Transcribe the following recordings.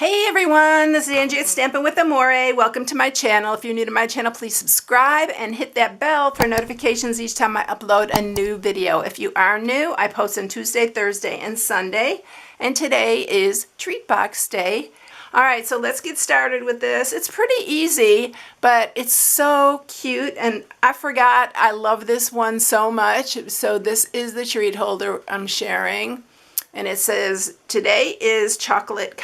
Hey everyone, this is Angie at Stampin' with Amore. Welcome to my channel. If you're new to my channel, please subscribe and hit that bell for notifications each time I upload a new video. If you are new, I post on Tuesday, Thursday, and Sunday. And today is Treat Box Day. Alright, so let's get started with this. It's pretty easy, but it's so cute. And I forgot I love this one so much. So this is the treat holder I'm sharing. And it says, today is a chocolate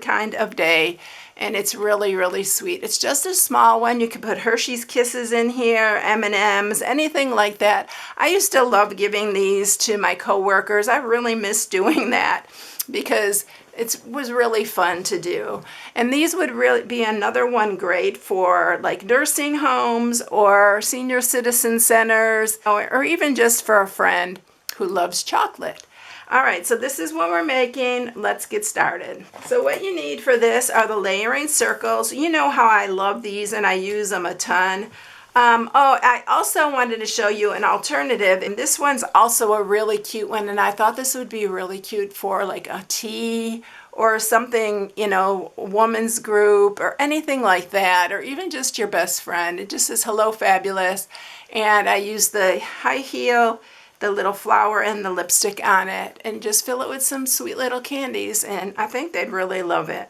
kind of day. And it's really, really sweet. It's just a small one. You can put Hershey's Kisses in here, M&Ms, anything like that. I used to love giving these to my coworkers. I really miss doing that because it was really fun to do. And these would really be another one great for like nursing homes or senior citizen centers or even just for a friend who loves chocolate. Alright, so this is what we're making. Let's get started. So what you need for this are the layering circles. You know how I love these and I use them a ton. I also wanted to show you an alternative, and this one's also a really cute one, and I thought this would be really cute for like a tea or something, you know, woman's group or anything like that, or even just your best friend. It just says, hello, fabulous. And I use the high heel, the little flower and the lipstick on it, and just fill it with some sweet little candies, and I think they'd really love it.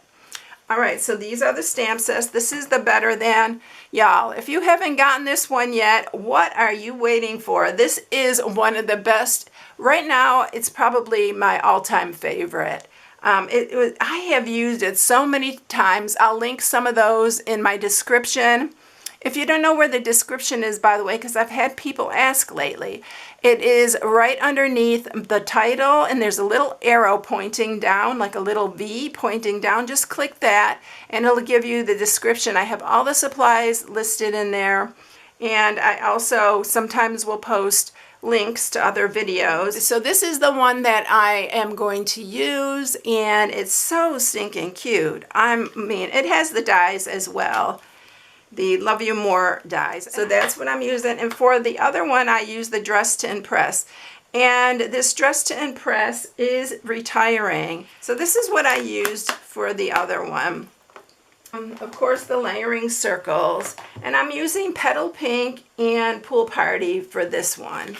Alright, so these are the stamp sets. This is the Better Than. Y'all, if you haven't gotten this one yet, what are you waiting for? This is one of the best. Right now, it's probably my all-time favorite. I have used it so many times. I'll link some of those in my description. If you don't know where the description is, by the way, because I've had people ask lately, it is right underneath the title, and there's a little arrow pointing down, like a little V pointing down. Just click that, and it'll give you the description. I have all the supplies listed in there, and I also sometimes will post links to other videos. So this is the one that I am going to use, and it's so stinking cute. I mean, it has the dies as well. The Love You More dies. So that's what I'm using. And for the other one, I use the Dress to Impress. And this Dress to Impress is retiring. So this is what I used for the other one. Of course, the layering circles. And I'm using Petal Pink and Pool Party for this one.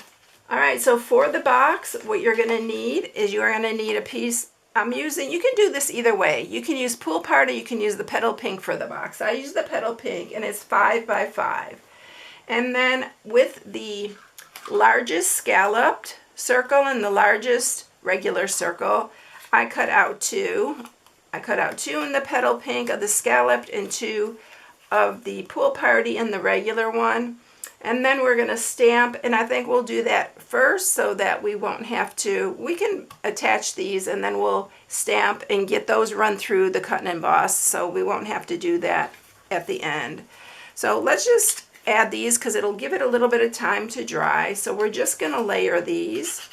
Alright, so for the box, what you're going to need is you're going to need a piece. You can do this either way. You can use Pool Party, you can use the Petal Pink for the box. I use the Petal Pink, and it's 5 by 5. And then with the largest scalloped circle and the largest regular circle, I cut out 2. I cut out 2 in the Petal Pink of the scalloped and 2 of the Pool Party in the regular one. And then we're going to stamp, and I think we'll do that first so that we won't have to. We can attach these and then we'll stamp and get those run through the cut and emboss, so we won't have to do that at the end. So let's just add these because it'll give it a little bit of time to dry. So we're just going to layer these.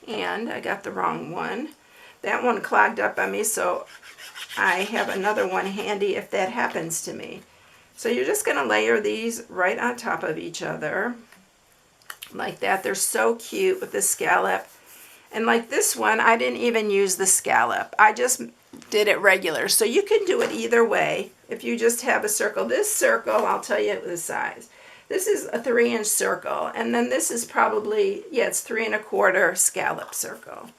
And I got the wrong one. That one clogged up on me, so I have another one handy if that happens to me. So you're just going to layer these right on top of each other like that. They're so cute with the scallop. And like this one, I didn't even use the scallop. I just did it regular. So you can do it either way. If you just have a circle. This circle, I'll tell you the size. This is a 3-inch circle. And then this is probably, yeah, it's 3 1/4 scallop circle.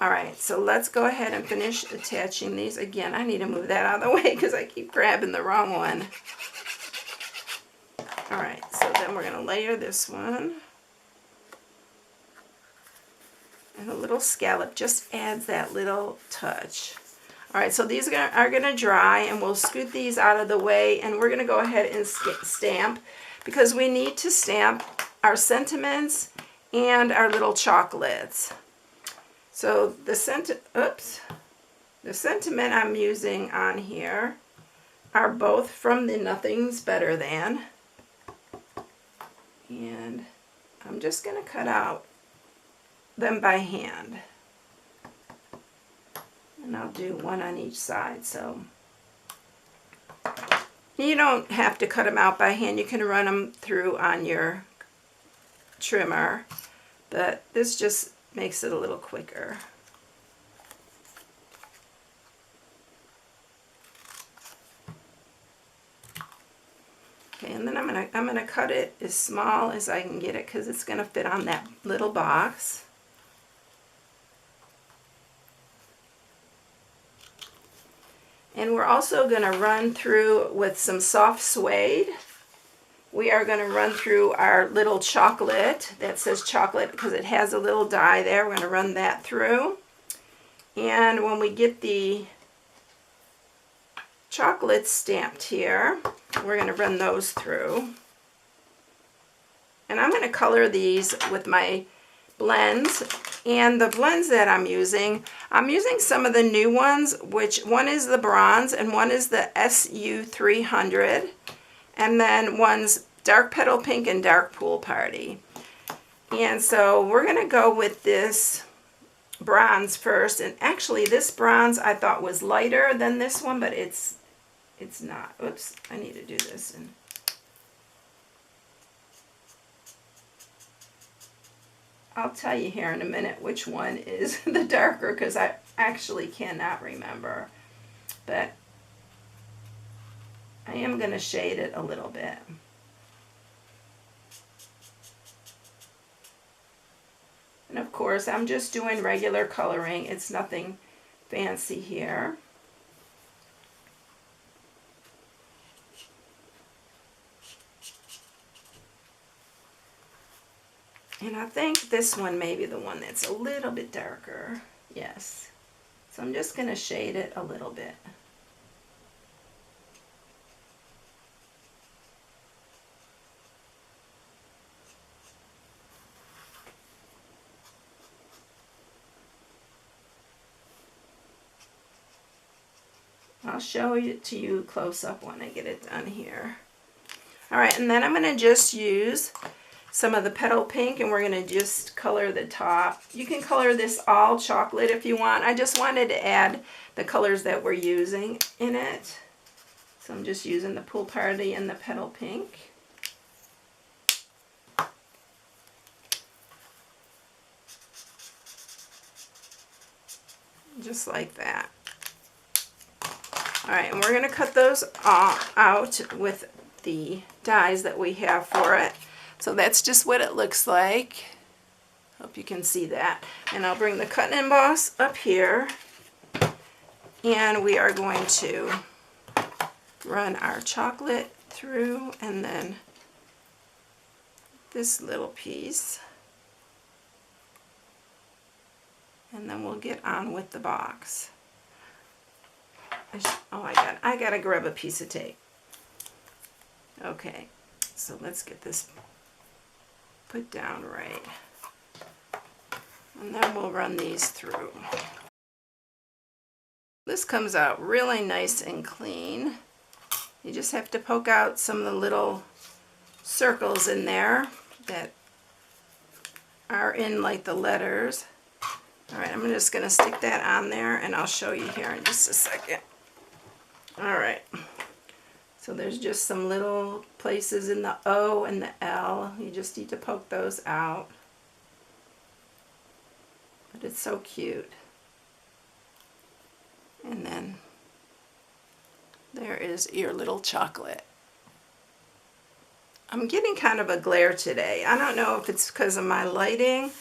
Alright, so let's go ahead and finish attaching these. Again, I need to move that out of the way because I keep grabbing the wrong one. Alright, so then we're going to layer this one. And a little scallop just adds that little touch. Alright, so these are going to dry, and we'll scoot these out of the way, and we're going to go ahead and stamp because we need to stamp our sentiments and our little chocolates. So the sentiment I'm using on here are both from the Nothing's Better Than. And I'm just going to cut out them by hand. And I'll do one on each side. So you don't have to cut them out by hand. You can run them through on your trimmer. But this just makes it a little quicker. Okay, and then I'm gonna cut it as small as I can get it because it's gonna fit on that little box. And we're also gonna run through with some soft suede. We are gonna run through our little chocolate that says chocolate because it has a little die there. We're gonna run that through. And when we get the chocolates stamped here, we're going to run those through. And I'm going to color these with my blends. And the blends that I'm using some of the new ones, which one is the bronze and one is the SU300. And then one's dark petal pink and dark pool party. And so we're going to go with this bronze first. And actually this bronze I thought was lighter than this one, but it's not. Oops, I need to do this. And I'll tell you here in a minute which one is the darker because I actually cannot remember. But I am going to shade it a little bit. And of course, I'm just doing regular coloring. It's nothing fancy here. And I think this one may be the one that's a little bit darker. Yes. So I'm just going to shade it a little bit. I'll show it to you close up when I get it done here. Alright, and then I'm going to just use some of the petal pink and we're going to just color the top. You can color this all chocolate if you want. I just wanted to add the colors that we're using in it. So I'm just using the pool party and the petal pink. Just like that. Alright, and we're going to cut those out with the dies that we have for it. So that's just what it looks like. Hope you can see that. And I'll bring the cut and emboss up here. And we are going to run our chocolate through and then this little piece. And then we'll get on with the box. I gotta grab a piece of tape. Okay, so let's get this put down right. And then we'll run these through. This comes out really nice and clean. You just have to poke out some of the little circles in there that are in like the letters. Alright, I'm just going to stick that on there and I'll show you here in just a second. Alright, so there's just some little places in the O and the L. You just need to poke those out. But it's so cute. And then there is your little chocolate. I'm getting kind of a glare today. I don't know if it's because of my lighting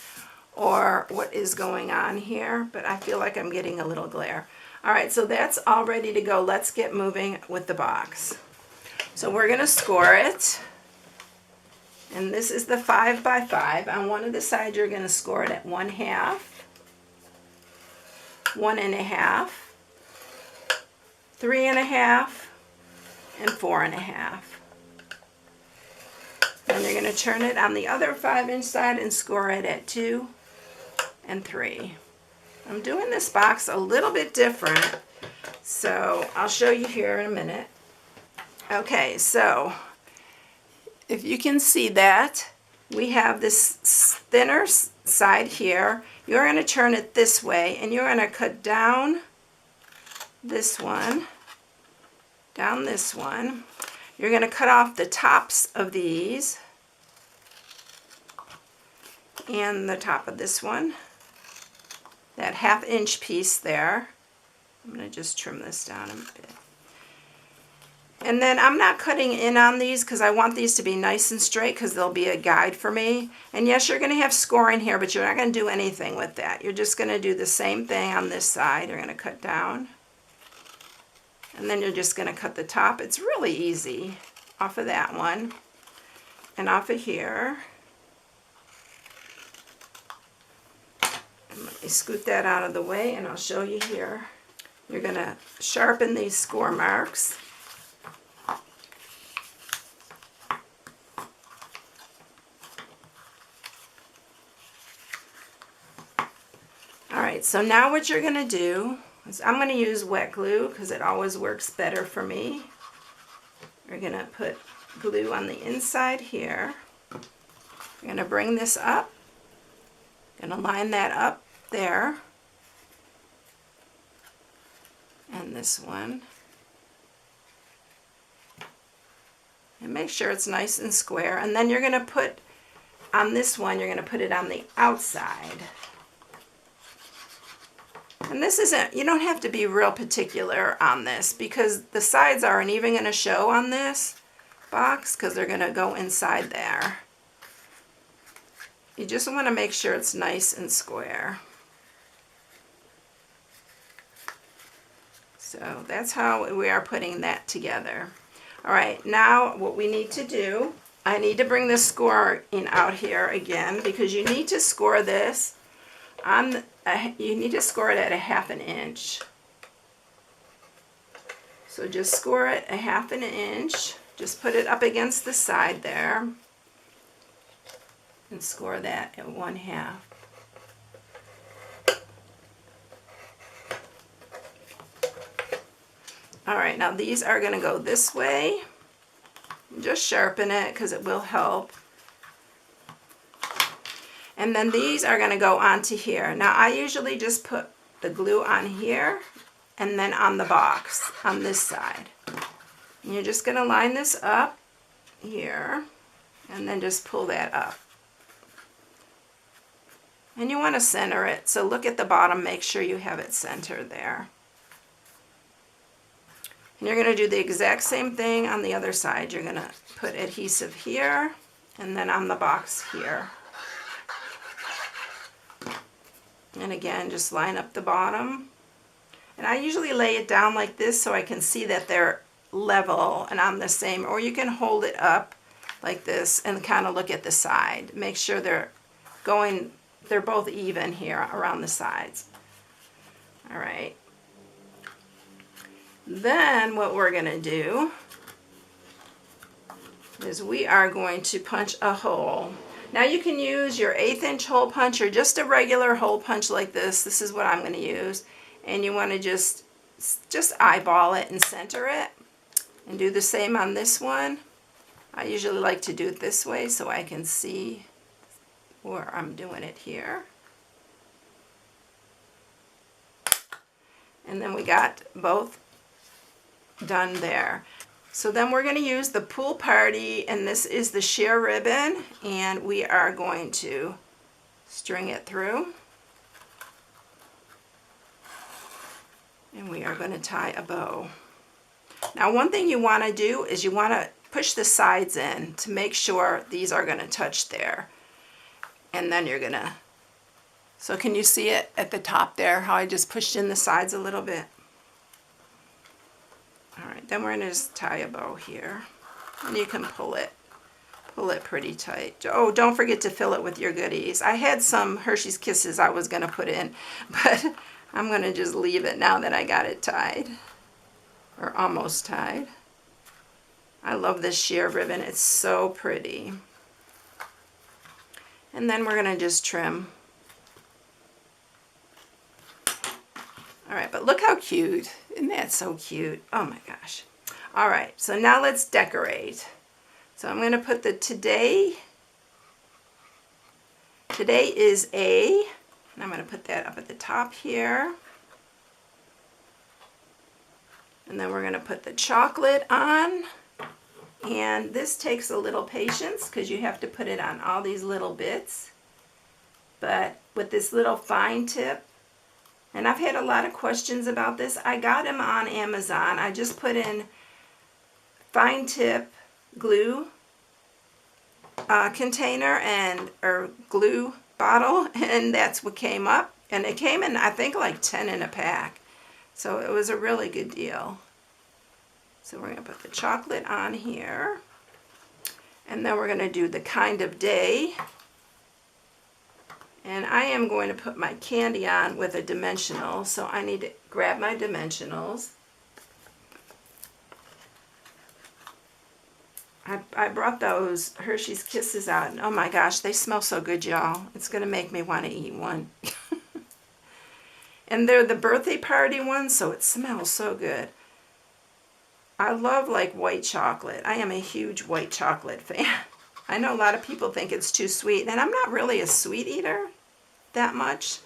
or what is going on here, but I feel like I'm getting a little glare. Alright, so that's all ready to go. Let's get moving with the box. So we're going to score it. And this is the 5 by 5. On one of the sides you're going to score it at 1/2, 1.5, 3.5, and 4.5. Then you're going to turn it on the other 5-inch side and score it at 2 and 3. I'm doing this box a little bit different, so I'll show you here in a minute. Okay, so if you can see that, we have this thinner side here. You're going to turn it this way, and you're going to cut down this one, down this one. You're going to cut off the tops of these and the top of this one. That 1/2-inch piece there. I'm going to just trim this down a bit. And then I'm not cutting in on these because I want these to be nice and straight because they'll be a guide for me. And yes, you're going to have scoring here, but you're not going to do anything with that. You're just going to do the same thing on this side. You're going to cut down. And then you're just going to cut the top. It's really easy off of that one and off of here. And let me scoot that out of the way and I'll show you here. You're going to sharpen these score marks. Alright, so now what you're going to do is I'm going to use wet glue because it always works better for me. We're going to put glue on the inside here. We're going to bring this up. Going to line that up there. And this one. And make sure it's nice and square. And then you're going to put on this one, you're going to put it on the outside. And this isn't, you don't have to be real particular on this because the sides aren't even going to show on this box because they're going to go inside there. You just want to make sure it's nice and square. So that's how we are putting that together. Alright, now what we need to do, I need to bring the scoring out here again because you need to score this on you need to score it at a 1/2 inch. So just score it a 1/2 inch. Just put it up against the side there and score that at 1/2. Alright, now these are going to go this way. Just sharpen it because it will help. And then these are going to go onto here. Now I usually just put the glue on here and then on the box on this side. And you're just going to line this up here and then just pull that up. And you want to center it. So look at the bottom, make sure you have it centered there. And you're going to do the exact same thing on the other side. You're going to put adhesive here and then on the box here. And again, just line up the bottom. And I usually lay it down like this so I can see that they're level and on the same, or you can hold it up like this and kind of look at the side. Make sure they're both even here around the sides. All right. Then what we're going to do is we are going to punch a hole. Now you can use your 1/8 inch hole punch or just a regular hole punch like this. This is what I'm going to use. And you want to just eyeball it and center it. And do the same on this one. I usually like to do it this way so I can see where I'm doing it here. And then we got both done there. So then we're going to use the Pool Party, and this is the sheer ribbon, and we are going to string it through. And we are going to tie a bow. Now one thing you want to do is you want to push the sides in to make sure these are going to touch there. And then you're going to, so can you see it at the top there, how I just pushed in the sides a little bit? Alright, then we're going to just tie a bow here. And you can pull it pretty tight. Oh, don't forget to fill it with your goodies. I had some Hershey's Kisses I was going to put in, but I'm going to just leave it now that I got it tied. Or almost tied. I love this sheer ribbon. It's so pretty. And then we're going to just trim. Alright, but look how cute. Isn't that so cute? Oh my gosh. Alright, so now let's decorate. So I'm going to put the Today is A, and I'm going to put that up at the top here. And then we're going to put the chocolate on. And this takes a little patience because you have to put it on all these little bits. But with this little fine tip, and I've had a lot of questions about this. I got them on Amazon. I just put in fine tip glue container or glue bottle, and that's what came up. And it came in, I think, like 10 in a pack. So it was a really good deal. So we're going to put the chocolate on here. And then we're going to do the kind of day. And I am going to put my candy on with a dimensional. So I need to grab my dimensionals. I brought those Hershey's Kisses out, and oh my gosh, they smell so good, y'all. It's going to make me want to eat one. And they're the birthday party ones, so it smells so good. I love like white chocolate. I am a huge white chocolate fan. I know a lot of people think it's too sweet, and I'm not really a sweet eater that much.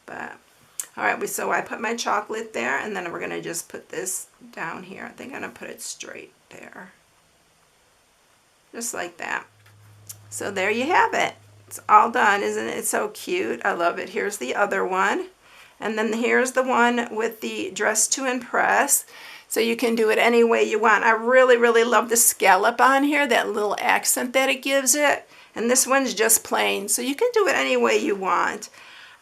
But, all right, so I put my chocolate there, and then we're going to just put this down here. I think I'm going to put it straight there. Just like that. So there you have it. It's all done. Isn't it so cute? I love it. Here's the other one. And then here's the one with the Dress to Impress. So you can do it any way you want. I really, really love the scallop on here, that little accent that it gives it. And this one's just plain. So you can do it any way you want.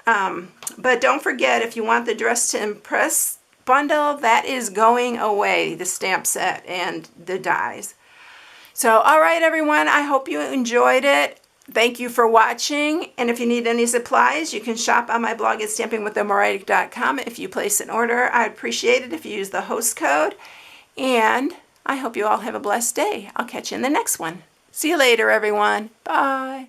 But don't forget, if you want the Dress to Impress bundle, that is going away, the stamp set and the dies. So, all right, everyone, I hope you enjoyed it. Thank you for watching. And if you need any supplies, you can shop on my blog at StampingWithAmore.com. If you place an order, I'd appreciate it if you use the host code. And I hope you all have a blessed day. I'll catch you in the next one. See you later, everyone. Bye.